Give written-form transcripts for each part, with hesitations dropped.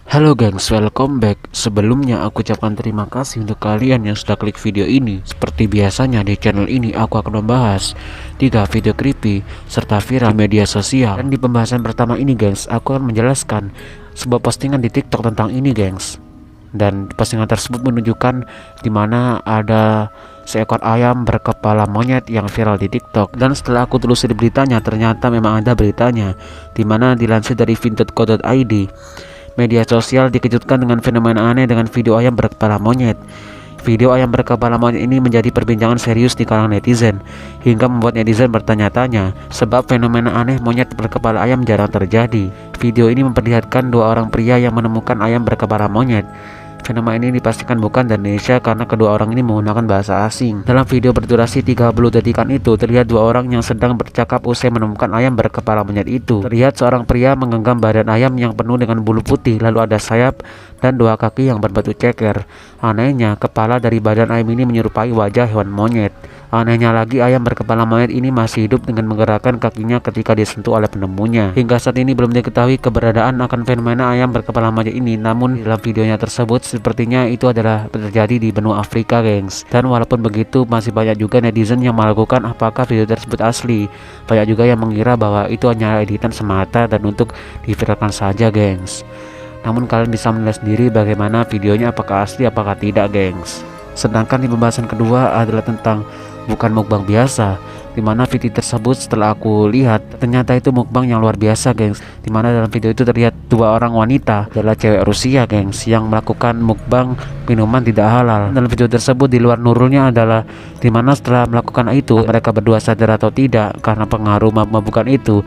Halo gengs, welcome back. Sebelumnya aku ucapkan terima kasih untuk kalian yang sudah klik video ini. Seperti biasanya di channel ini aku akan membahas 3 video creepy serta viral media sosial. Dan di pembahasan pertama ini gengs, aku akan menjelaskan sebuah postingan di TikTok tentang ini gengs. Dan postingan tersebut menunjukkan dimana ada seekor ayam berkepala monyet yang viral di TikTok. Dan setelah aku telusuri beritanya, ternyata memang ada beritanya, dimana dilansir dari vinted.co.id. Media sosial dikejutkan dengan fenomena aneh dengan video ayam berkepala monyet. Video ayam berkepala monyet ini menjadi perbincangan serius di kalangan netizen, hingga membuat netizen bertanya-tanya sebab fenomena aneh monyet berkepala ayam jarang terjadi. Video ini memperlihatkan dua orang pria yang menemukan ayam berkepala monyet. Fenomena ini dipastikan bukan dari Indonesia karena kedua orang ini menggunakan bahasa asing. Dalam video berdurasi 30 detikan itu, terlihat dua orang yang sedang bercakap usai menemukan ayam berkepala monyet itu. Terlihat seorang pria menggenggam badan ayam yang penuh dengan bulu putih, lalu ada sayap dan dua kaki yang berbatu ceker. Anehnya, kepala dari badan ayam ini menyerupai wajah hewan monyet. Anehnya lagi, ayam berkepala monyet ini masih hidup dengan menggerakkan kakinya ketika disentuh oleh penemunya. Hingga saat ini belum diketahui keberadaan akan fenomena ayam berkepala monyet ini, namun dalam videonya tersebut sepertinya itu adalah terjadi di benua Afrika gengs. Dan walaupun begitu, masih banyak juga netizen yang meragukan apakah video tersebut asli. Banyak juga yang mengira bahwa itu hanya editan semata dan untuk diviralkan saja gengs. Namun kalian bisa menilai sendiri bagaimana videonya, apakah asli apakah tidak gengs. Sedangkan di pembahasan kedua adalah tentang bukan mukbang biasa, dimana video tersebut setelah aku lihat ternyata itu mukbang yang luar biasa gengs. Dimana dalam video itu terlihat dua orang wanita adalah cewek Rusia gengs yang melakukan mukbang minuman tidak halal. Dalam video tersebut di luar nurulnya adalah dimana setelah melakukan itu mereka berdua sadar atau tidak karena pengaruh mabuk-mabukan itu,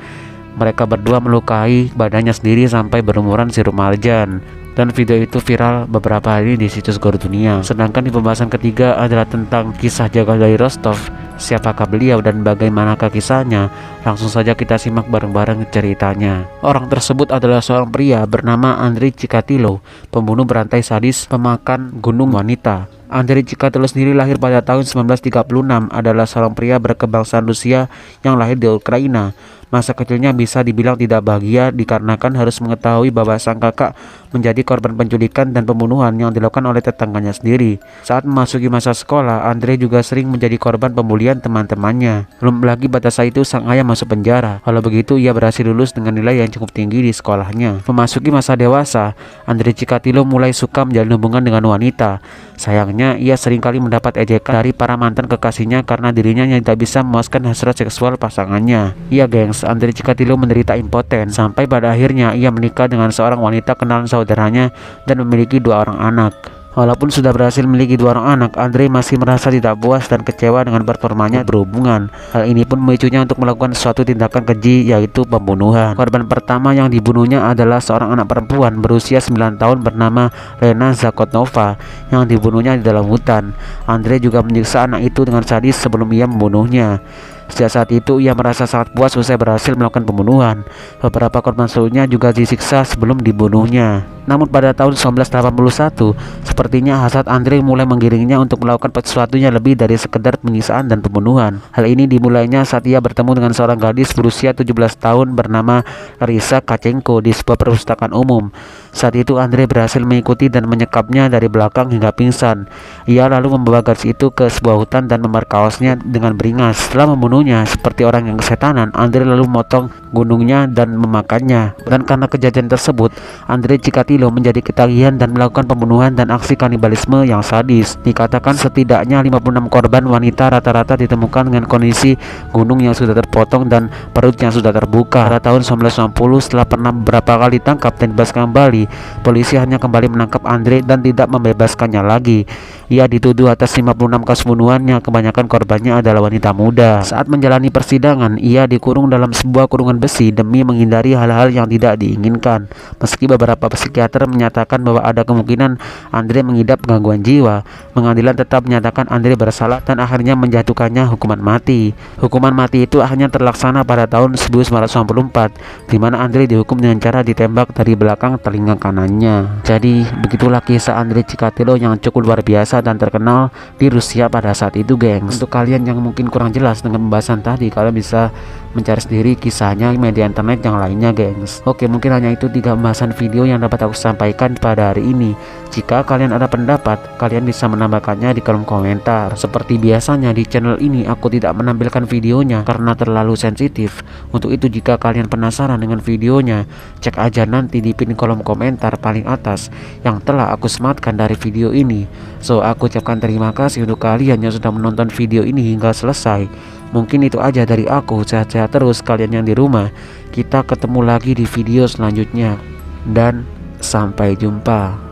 mereka berdua melukai badannya sendiri sampai berumuran sirup marjan. Dan video itu viral beberapa hari di situs Gor Dunia. Sedangkan di pembahasan ketiga adalah tentang kisah jagal dari Rostov. Siapakah beliau dan bagaimanakah kisahnya? Langsung saja kita simak bareng-bareng ceritanya. Orang tersebut adalah seorang pria bernama Andrei Chikatilo, pembunuh berantai sadis pemakan gunung wanita. Andrei Chikatilo sendiri lahir pada tahun 1936, adalah seorang pria berkebangsaan Rusia yang lahir di Ukraina. Masa kecilnya bisa dibilang tidak bahagia dikarenakan harus mengetahui bahwa sang kakak menjadi korban penculikan dan pembunuhan yang dilakukan oleh tetangganya sendiri. Saat memasuki masa sekolah, Andre juga sering menjadi korban pembulian teman-temannya. Belum lagi pada saat itu sang ayah masuk penjara. Walau begitu, ia berhasil lulus dengan nilai yang cukup tinggi di sekolahnya. Memasuki masa dewasa, Andre Chikatilo mulai suka menjalin hubungan dengan wanita. Sayangnya, ia seringkali mendapat ejekan dari para mantan kekasihnya karena dirinya yang tidak bisa memuaskan hasrat seksual pasangannya. Iya gengs, Andrei Chikatilo menderita impoten sampai pada akhirnya ia menikah dengan seorang wanita kenalan saudaranya dan memiliki 2 orang anak. Walaupun sudah berhasil memiliki 2 orang anak, Andrei masih merasa tidak puas dan kecewa dengan performanya berhubungan. Hal ini pun memicunya untuk melakukan suatu tindakan keji, yaitu pembunuhan. Korban pertama yang dibunuhnya adalah seorang anak perempuan berusia 9 tahun bernama Lena Zakotnova yang dibunuhnya di dalam hutan. Andrei juga menyiksa anak itu dengan sadis sebelum ia membunuhnya. Sejak saat itu ia merasa sangat puas usai berhasil melakukan pembunuhan. Beberapa korban selanjutnya juga disiksa sebelum dibunuhnya. Namun pada tahun 1981, sepertinya hasrat Andre mulai menggiringnya untuk melakukan sesuatunya lebih dari sekedar penyiksaan dan pembunuhan. Hal ini dimulainya saat ia bertemu dengan seorang gadis berusia 17 tahun bernama Larisa Kachenko di sebuah perpustakaan umum. Saat itu Andre berhasil mengikuti dan menyekapnya dari belakang hingga pingsan. Ia lalu membawa gadis itu ke sebuah hutan dan memperkaosnya dengan beringas. Setelah membunuhnya seperti orang yang kesetanan, Andre lalu memotong gunungnya dan memakannya. Dan karena kejadian tersebut, Andrei Chikatilo menjadi ketagihan dan melakukan pembunuhan dan aksi kanibalisme yang sadis. Dikatakan setidaknya 56 korban wanita rata-rata ditemukan dengan kondisi gunung yang sudah terpotong dan perut yang sudah terbuka. Pada tahun 1990, setelah pernah beberapa kali ditangkap dan dibebaskan kembali, polisi hanya kembali menangkap Andrei dan tidak membebaskannya lagi. Ia dituduh atas 56 kasus pembunuhan yang kebanyakan korbannya adalah wanita muda. Saat menjalani persidangan, ia dikurung dalam sebuah kurungan besi demi menghindari hal-hal yang tidak diinginkan. Meski beberapa psikiater menyatakan bahwa ada kemungkinan Andre mengidap gangguan jiwa, pengadilan tetap menyatakan Andre bersalah dan akhirnya menjatuhkannya hukuman mati. Hukuman mati itu akhirnya terlaksana pada tahun 1994, di mana Andre dihukum dengan cara ditembak dari belakang telinga kanannya. Jadi begitulah kisah Andrei Chikatilo yang cukup luar biasa dan terkenal di Rusia pada saat itu gengs. Untuk kalian yang mungkin kurang jelas dengan pembahasan tadi, kalian bisa mencari sendiri kisahnya media internet yang lainnya, gengs. Oke, mungkin hanya itu 3 pembahasan video yang dapat aku sampaikan pada hari ini. Jika kalian ada pendapat, kalian bisa menambahkannya di kolom komentar. Seperti biasanya di channel ini aku tidak menampilkan videonya karena terlalu sensitif. Untuk itu jika kalian penasaran dengan videonya, cek aja nanti di pin kolom komentar paling atas yang telah aku sematkan dari video ini. So, aku ucapkan terima kasih untuk kalian yang sudah menonton video ini hingga selesai. Mungkin itu aja dari aku. Sehat-sehat terus kalian yang di rumah. Kita ketemu lagi di video selanjutnya, dan sampai jumpa.